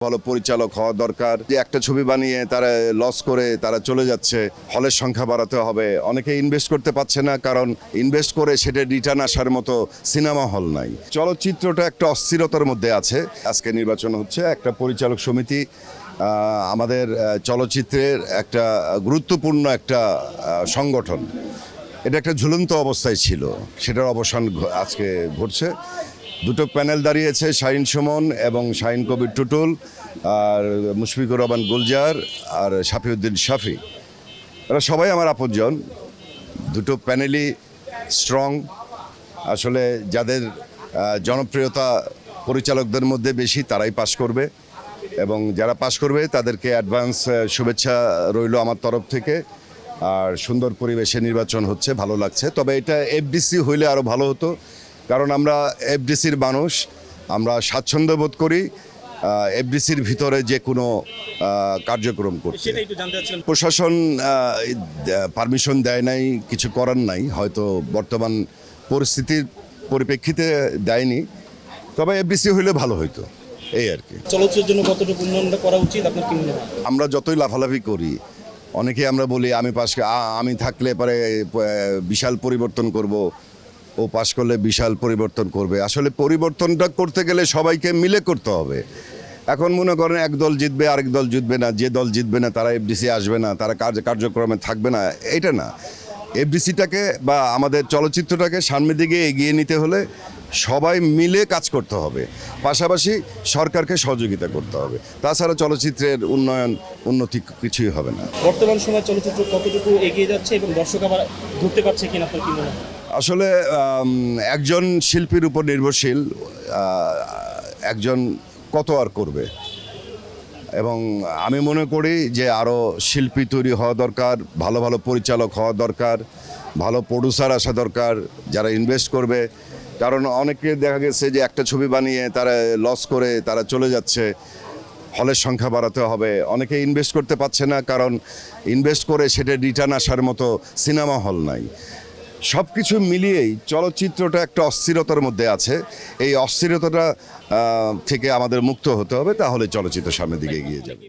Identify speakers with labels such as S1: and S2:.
S1: ভালো পরিচালক হওয়া দরকার। যে একটা ছবি বানিয়ে তারা লস করে তারা চলে যাচ্ছে, হলের সংখ্যা বাড়াতে হবে। অনেকে ইনভেস্ট করতে পারছে না, কারণ ইনভেস্ট করে সেটা রিটার্ন আসার মতো সিনেমা হল নাই। চলচ্চিত্রটা একটা অস্থিরতার মধ্যে আছে। আজকে নির্বাচন হচ্ছে, একটা পরিচালক সমিতি আমাদের চলচ্চিত্রের একটা গুরুত্বপূর্ণ একটা সংগঠন, এটা একটা ঝুলন্ত অবস্থায় ছিল, সেটার অবসান আজকে ঘটছে। দুটো প্যানেল দাঁড়িয়েছে, শাহিন সুমন এবং শাহিন কবির টুটুল, আর মুশফিকুর রহমান গুলজার আর শাফিউদ্দিন শাফি। এরা সবাই আমার আপনজন। দুটো প্যানেলই স্ট্রং। আসলে যাদের জনপ্রিয়তা পরিচালকদের মধ্যে বেশি তারাই পাশ করবে, এবং যারা পাশ করবে তাদেরকে অ্যাডভান্স শুভেচ্ছা রইল আমার তরফ থেকে। আর সুন্দর পরিবেশে নির্বাচন হচ্ছে, ভালো লাগছে। তবে এটা এফডিসি হইলে আরও ভালো হতো, কারণ আমরা এফডিসির মানুষ, আমরা স্বাচ্ছন্দ্য বোধ করি এফডিসির ভিতরে যে কোনো কার্যক্রম করতে। প্রশাসন পারমিশন দেয় নাই, কিছু করার নাই, হয়তো বর্তমান পরিস্থিতির পরিপ্রেক্ষিতে দেয়নি। তবে এফডিসি হইলে ভালো হইতো, এই আর কি।
S2: চলচ্চিত্রের জন্য কতটুকু উন্নয়নটা করা উচিত আপনার কি মনে হয়?
S1: আমরা যতই লাফালাফি করি, অনেকে আমরা বলি আমি থাকলে পরে বিশাল পরিবর্তন করব, ও পাশ করলে বিশাল পরিবর্তন করবে। আসলে পরিবর্তনটা করতে গেলে সবাইকে মিলে করতে হবে। এখন মনে করেন এক দল জিতবে, আরেক দল জিতবে না, যে দল জিতবে না তারা এফডিসি আসবে না, তারা কার্যক্রমে থাকবে না, এটা না। এফডিসিটাকে বা আমাদের চলচ্চিত্রটাকে সামনের দিকে এগিয়ে নিতে হলে সবাই মিলে কাজ করতে হবে, পাশাপাশি সরকারকে সহযোগিতা করতে হবে। তাছাড়া চলচ্চিত্রের উন্নতি কিছুই হবে না।
S2: বর্তমান সময় চলচ্চিত্র কতটুকু এগিয়ে যাচ্ছে এবং দর্শক আবার ধরতে পারছে কিনা আপনার কি মনে হয়?
S1: আসলে একজন শিল্পীর উপর নির্ভরশীল, একজন কত আর করবে। এবং আমি মনে করি যে আরও শিল্পী তৈরি হওয়া দরকার, ভালো ভালো পরিচালক হওয়া দরকার, ভালো প্রডিউসার আসা দরকার যারা ইনভেস্ট করবে। কারণ অনেকে দেখা গেছে যে একটা ছবি বানিয়ে তারা লস করে তারা চলে যাচ্ছে, হলের সংখ্যা বাড়াতে হবে। অনেকে ইনভেস্ট করতে পারছে না, কারণ ইনভেস্ট করে সেটা রিটার্ন আসার মতো সিনেমা হল নাই। সব কিছু মিলিয়েই চলচ্চিত্রটা একটা অস্থিরতার মধ্যে আছে। এই অস্থিরতাটা থেকে আমাদের মুক্ত হতে হবে, তাহলে চলচ্চিত্র সামনের দিকে এগিয়ে যাবে।